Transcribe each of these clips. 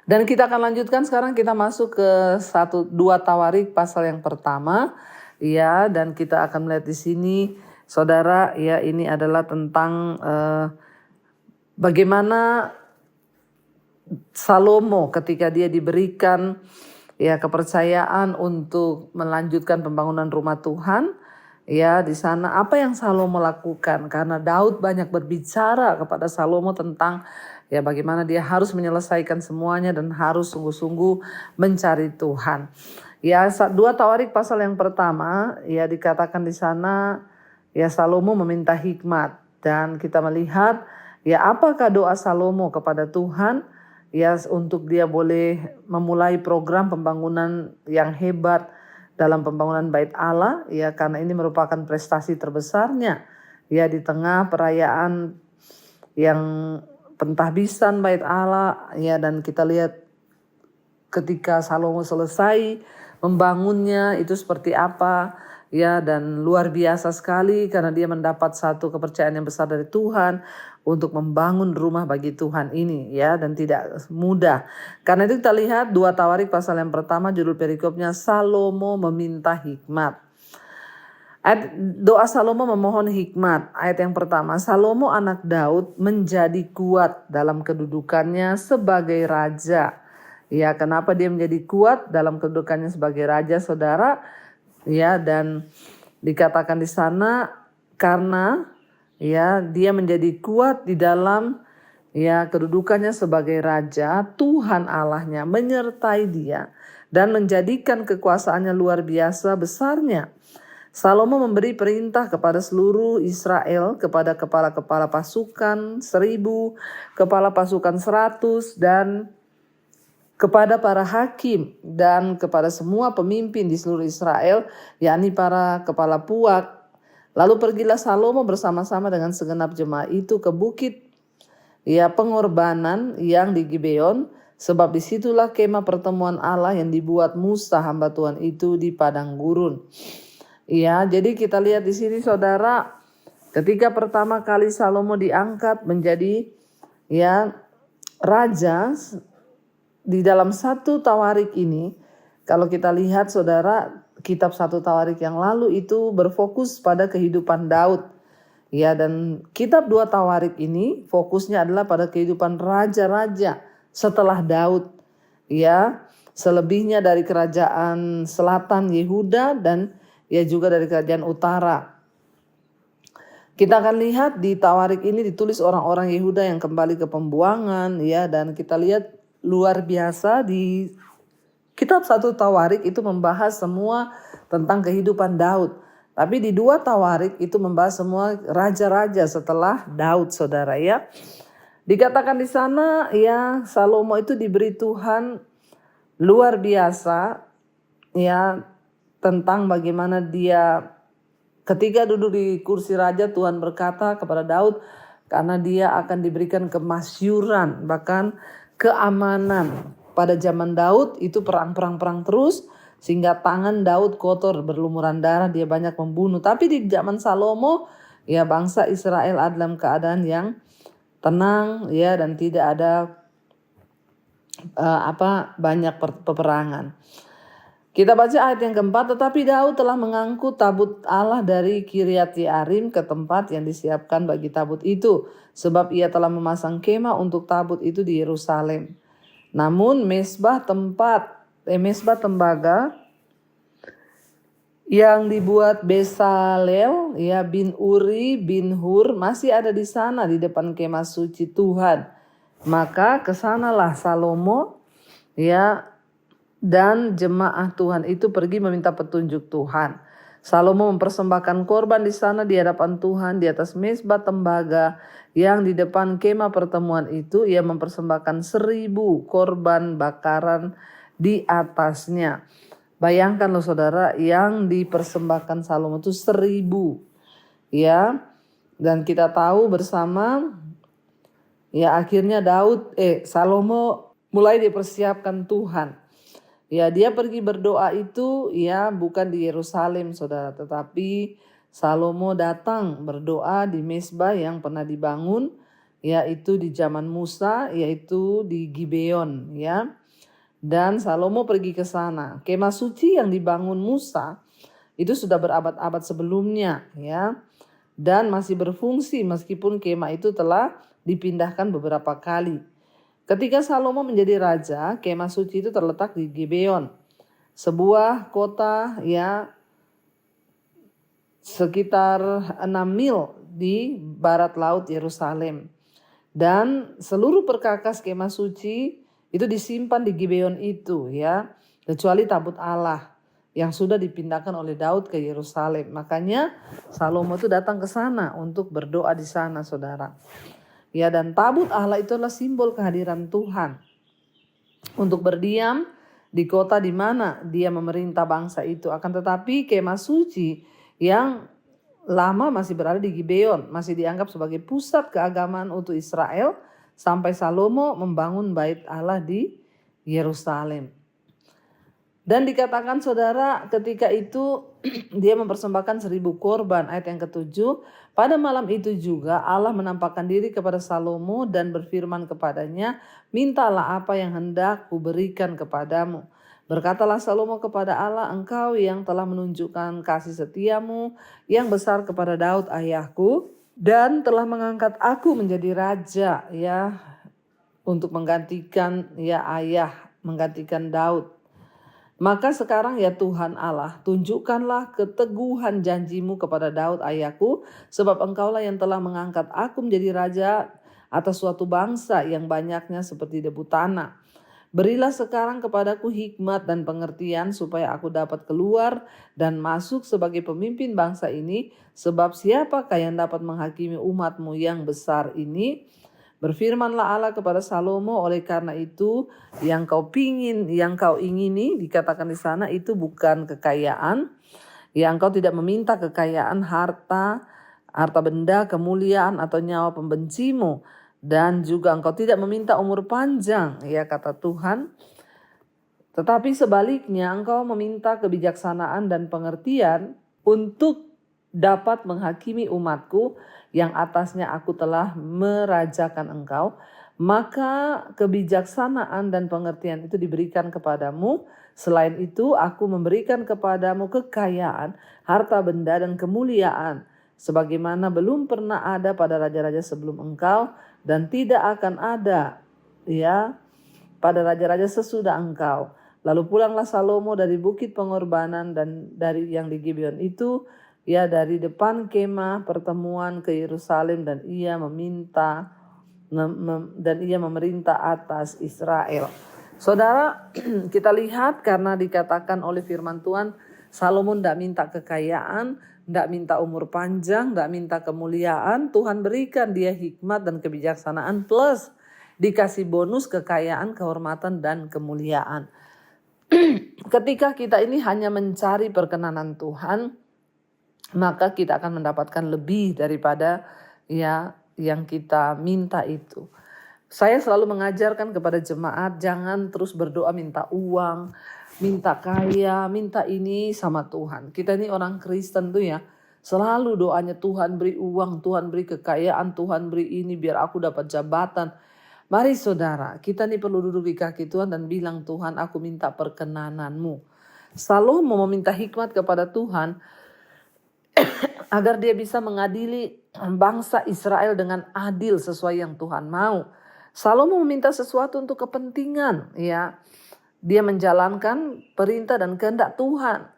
Dan kita akan lanjutkan sekarang, kita masuk ke 2 Tawarik pasal yang pertama, ya, dan kita akan melihat di sini saudara, ya, ini adalah tentang bagaimana Salomo ketika dia diberikan ya kepercayaan untuk melanjutkan pembangunan rumah Tuhan. Ya, di sana apa yang Salomo lakukan, karena Daud banyak berbicara kepada Salomo tentang ya bagaimana dia harus menyelesaikan semuanya dan harus sungguh-sungguh mencari Tuhan. Ya, 2 Tawarik pasal yang pertama, ya dikatakan di sana ya Salomo meminta hikmat, dan kita melihat ya apakah doa Salomo kepada Tuhan ya untuk dia boleh memulai program pembangunan yang hebat dalam pembangunan bait Allah, ya, karena ini merupakan prestasi terbesarnya ya di tengah perayaan yang pentahbisan bait Allah, ya, dan kita lihat ketika Salomo selesai membangunnya itu seperti apa, ya, dan luar biasa sekali karena dia mendapat satu kepercayaan yang besar dari Tuhan untuk membangun rumah bagi Tuhan ini, ya, dan tidak mudah. Karena itu kita lihat 2 Tawarik pasal yang pertama, judul perikopnya Salomo meminta hikmat. Doa Salomo memohon hikmat. Ayat yang pertama, Salomo anak Daud menjadi kuat dalam kedudukannya sebagai raja. Ya, kenapa dia menjadi kuat dalam kedudukannya sebagai raja, saudara? Ya, dan dikatakan di sana karena ya dia menjadi kuat di dalam ya kedudukannya sebagai raja, Tuhan Allahnya menyertai dia dan menjadikan kekuasaannya luar biasa besarnya. Salomo memberi perintah kepada seluruh Israel, kepada kepala-kepala pasukan 1.000, kepala pasukan 100, dan kepada para hakim dan kepada semua pemimpin di seluruh Israel, yakni para kepala puak. Lalu pergilah Salomo bersama-sama dengan segenap jemaah itu ke bukit ya pengorbanan yang di Gibeon, sebab disitulah kemah pertemuan Allah yang dibuat Musa hamba Tuhan itu di padang gurun. Ya, jadi kita lihat di sini saudara, ketika pertama kali Salomo diangkat menjadi ya raja di dalam 1 Tawarik ini, kalau kita lihat saudara, kitab 1 Tawarik yang lalu itu berfokus pada kehidupan Daud. Ya, dan kitab 2 Tawarik ini fokusnya adalah pada kehidupan raja-raja setelah Daud. Ya, selebihnya dari kerajaan selatan Yehuda dan ya juga dari kerajaan utara. Kita akan lihat di Tawarik ini ditulis orang-orang Yehuda yang kembali ke pembuangan, ya, dan kita lihat luar biasa di kitab 1 Tawarik itu membahas semua tentang kehidupan Daud. Tapi di 2 Tawarik itu membahas semua raja-raja setelah Daud, saudara, ya. Dikatakan di sana ya Salomo itu diberi Tuhan luar biasa ya tentang bagaimana dia ketika duduk di kursi raja, Tuhan berkata kepada Daud karena dia akan diberikan kemasyuran, bahkan keamanan. Pada zaman Daud itu perang terus sehingga tangan Daud kotor berlumuran darah, dia banyak membunuh. Tapi di zaman Salomo ya bangsa Israel ada dalam keadaan yang tenang ya dan tidak ada banyak peperangan. Kita baca ayat yang keempat, tetapi Daud telah mengangkut tabut Allah dari Kiryat Yearim ke tempat yang disiapkan bagi tabut itu, sebab ia telah memasang kemah untuk tabut itu di Yerusalem. Namun mesbah tembaga yang dibuat Besalel ya bin Uri bin Hur masih ada di sana di depan kemah suci Tuhan. Maka kesanalah Salomo ya dan jemaah Tuhan itu pergi meminta petunjuk Tuhan. Salomo mempersembahkan korban di sana di hadapan Tuhan di atas mezbah tembaga yang di depan kemah pertemuan itu. Ia mempersembahkan 1.000 korban bakaran di atasnya. Bayangkan loh saudara, yang dipersembahkan Salomo itu 1.000 ya. Dan kita tahu bersama ya akhirnya Salomo mulai dipersiapkan Tuhan. Ya, dia pergi berdoa itu ya bukan di Yerusalem, saudara, tetapi Salomo datang berdoa di mezbah yang pernah dibangun yaitu di zaman Musa, yaitu di Gibeon, ya. Dan Salomo pergi ke sana. Kemah suci yang dibangun Musa itu sudah berabad-abad sebelumnya, ya, dan masih berfungsi meskipun kemah itu telah dipindahkan beberapa kali. Ketika Salomo menjadi raja, kemah suci itu terletak di Gibeon, sebuah kota ya sekitar 6 mil di barat laut Yerusalem. Dan seluruh perkakas kemah suci itu disimpan di Gibeon itu, ya, kecuali tabut Allah yang sudah dipindahkan oleh Daud ke Yerusalem. Makanya Salomo itu datang ke sana untuk berdoa di sana, saudara. Ya, dan tabut Allah itu adalah simbol kehadiran Tuhan untuk berdiam di kota di mana dia memerintah bangsa itu. Akan tetapi kemah suci yang lama masih berada di Gibeon, masih dianggap sebagai pusat keagamaan untuk Israel sampai Salomo membangun bait Allah di Yerusalem. Dan dikatakan saudara ketika itu dia mempersembahkan 1000 korban, ayat yang ke-7. Pada malam itu juga Allah menampakkan diri kepada Salomo dan berfirman kepadanya, mintalah apa yang hendak kuberikan kepadamu. Berkatalah Salomo kepada Allah, engkau yang telah menunjukkan kasih setiamu yang besar kepada Daud ayahku dan telah mengangkat aku menjadi raja, ya, untuk menggantikan menggantikan Daud. Maka sekarang ya Tuhan Allah, tunjukkanlah keteguhan janjimu kepada Daud ayahku, sebab engkaulah yang telah mengangkat aku menjadi raja atas suatu bangsa yang banyaknya seperti debu tanah. Berilah sekarang kepadaku hikmat dan pengertian supaya aku dapat keluar dan masuk sebagai pemimpin bangsa ini, sebab siapakah yang dapat menghakimi umatmu yang besar ini? Berfirmanlah Allah kepada Salomo, oleh karena itu yang kau ingini, dikatakan di sana itu bukan kekayaan. Ya, engkau tidak meminta kekayaan, harta benda, kemuliaan atau nyawa pembencimu. Dan juga engkau tidak meminta umur panjang, ya kata Tuhan. Tetapi sebaliknya engkau meminta kebijaksanaan dan pengertian untuk dapat menghakimi umatku yang atasnya aku telah merajakan engkau. Maka kebijaksanaan dan pengertian itu diberikan kepadamu. Selain itu aku memberikan kepadamu kekayaan, harta benda dan kemuliaan, sebagaimana belum pernah ada pada raja-raja sebelum engkau dan tidak akan ada, ya, pada raja-raja sesudah engkau. Lalu pulanglah Salomo dari bukit pengorbanan dan dari yang di Gibeon itu, ya, dari depan kemah pertemuan ke Yerusalem, dan ia memerintah atas Israel. Saudara, kita lihat karena dikatakan oleh firman Tuhan, Salomo tidak minta kekayaan, tidak minta umur panjang, tidak minta kemuliaan. Tuhan berikan dia hikmat dan kebijaksanaan plus dikasih bonus kekayaan, kehormatan dan kemuliaan. Ketika kita ini hanya mencari perkenanan Tuhan, maka kita akan mendapatkan lebih daripada ya yang kita minta itu. Saya selalu mengajarkan kepada jemaat, jangan terus berdoa minta uang, minta kaya, minta ini sama Tuhan. Kita ini orang Kristen tuh ya, selalu doanya Tuhan beri uang, Tuhan beri kekayaan, Tuhan beri ini biar aku dapat jabatan. Mari saudara, kita nih perlu duduk di kaki Tuhan dan bilang, Tuhan aku minta perkenananmu. Salomo meminta hikmat kepada Tuhan agar dia bisa mengadili bangsa Israel dengan adil sesuai yang Tuhan mau. Salomo meminta sesuatu untuk kepentingan, ya. Dia menjalankan perintah dan kehendak Tuhan.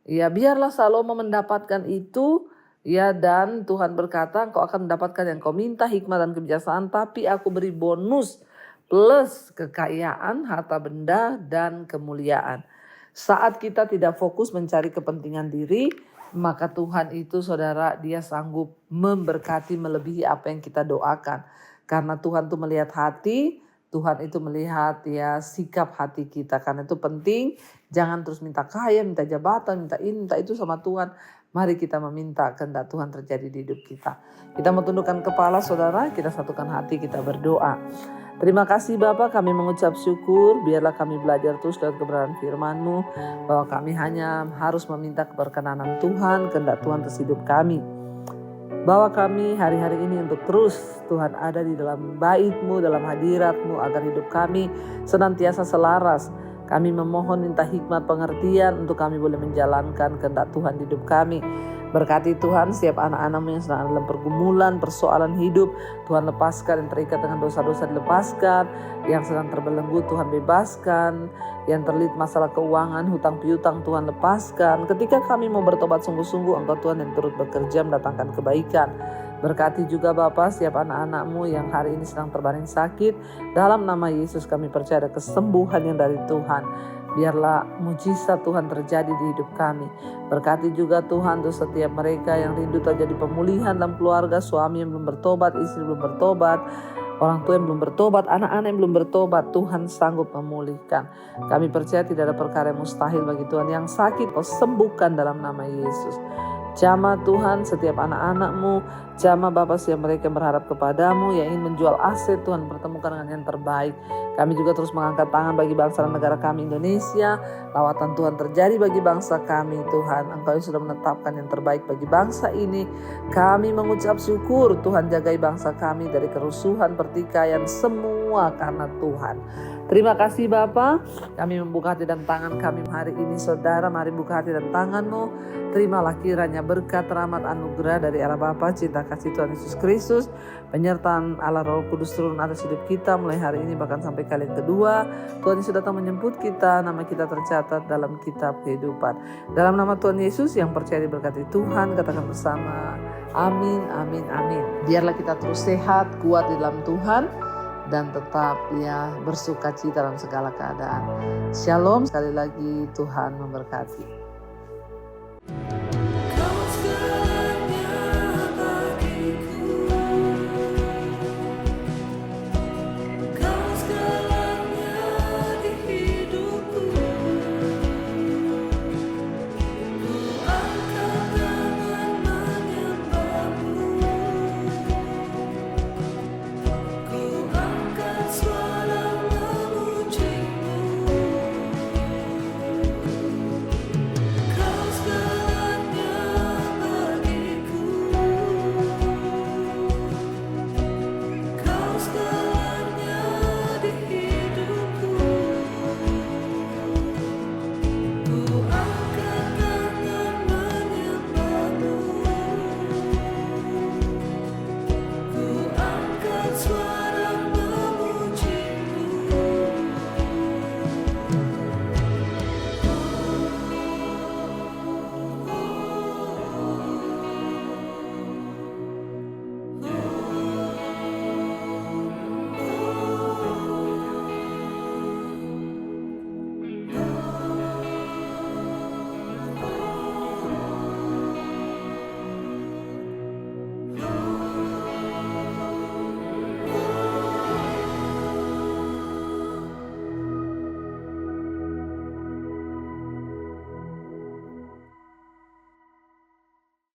Ya, biarlah Salomo mendapatkan itu, ya, dan Tuhan berkata, engkau akan mendapatkan yang kau minta, hikmat dan kebijaksanaan, tapi aku beri bonus plus kekayaan, harta benda dan kemuliaan. Saat kita tidak fokus mencari kepentingan diri, maka Tuhan itu saudara, dia sanggup memberkati melebihi apa yang kita doakan. Karena Tuhan itu melihat hati, Tuhan itu melihat ya sikap hati kita. Karena itu penting, jangan terus minta kaya, minta jabatan, minta ini, minta itu sama Tuhan. Mari kita meminta kehendak Tuhan terjadi di hidup kita. Kita mau tundukkan kepala saudara, kita satukan hati, kita berdoa. Terima kasih Bapa, kami mengucap syukur, biarlah kami belajar terus lewat kebenaran firman-Mu, bahwa kami hanya harus meminta keberkenanan Tuhan, kehendak Tuhan atas hidup kami. Bawa kami hari-hari ini untuk terus Tuhan ada di dalam bait-Mu, dalam hadirat-Mu, agar hidup kami senantiasa selaras Kami memohon minta hikmat pengertian untuk kami boleh menjalankan kehendak Tuhan di hidup kami. Berkati Tuhan setiap anak-anak-Mu yang sedang dalam pergumulan, persoalan hidup. Tuhan lepaskan, yang terikat dengan dosa-dosa dilepaskan, yang sedang terbelenggu Tuhan bebaskan, yang terlilit masalah keuangan, hutang piutang Tuhan lepaskan. Ketika kami mau bertobat sungguh-sungguh, Engkau Tuhan yang turut bekerja mendatangkan kebaikan. Berkati juga Bapa setiap anak-anak-Mu yang hari ini sedang terbaring sakit. Dalam nama Yesus kami percaya ada kesembuhan yang dari Tuhan. Biarlah mujizat Tuhan terjadi di hidup kami. Berkati juga Tuhan untuk setiap mereka yang rindu terjadi pemulihan dalam keluarga, suami yang belum bertobat, istri belum bertobat, orang tua yang belum bertobat, anak-anak yang belum bertobat. Tuhan sanggup memulihkan. Kami percaya tidak ada perkara yang mustahil bagi Tuhan. Yang sakit Kau sembuhkan dalam nama Yesus. Jamah Tuhan setiap anak-anak-Mu, jamah Bapa setiap mereka yang berharap kepadamu, yang ingin menjual aset Tuhan, pertemukan dengan yang terbaik. Kami juga terus mengangkat tangan bagi bangsa dan negara kami Indonesia. Lawatan Tuhan terjadi bagi bangsa kami Tuhan. Engkau yang sudah menetapkan yang terbaik bagi bangsa ini. Kami mengucap syukur Tuhan, jagai bangsa kami dari kerusuhan, pertikaian, semua karena Tuhan. Terima kasih Bapa. Kami membuka hati dan tangan kami hari ini. Saudara, mari buka hati dan tangan-Mu. Terimalah kiranya berkat, rahmat, anugerah dari Allah Bapa, cinta kasih Tuhan Yesus Kristus, penyertaan Allah Roh Kudus turun atas hidup kita mulai hari ini bahkan sampai kali yang kedua. Tuhan Yesus datang menjemput kita, nama kita tercatat dalam kitab kehidupan. Dalam nama Tuhan Yesus yang percaya diberkati Tuhan, katakan bersama, amin, amin, amin. Biarlah kita terus sehat, kuat di dalam Tuhan, dan tetap bersukacita dalam segala keadaan. Shalom, sekali lagi Tuhan memberkati.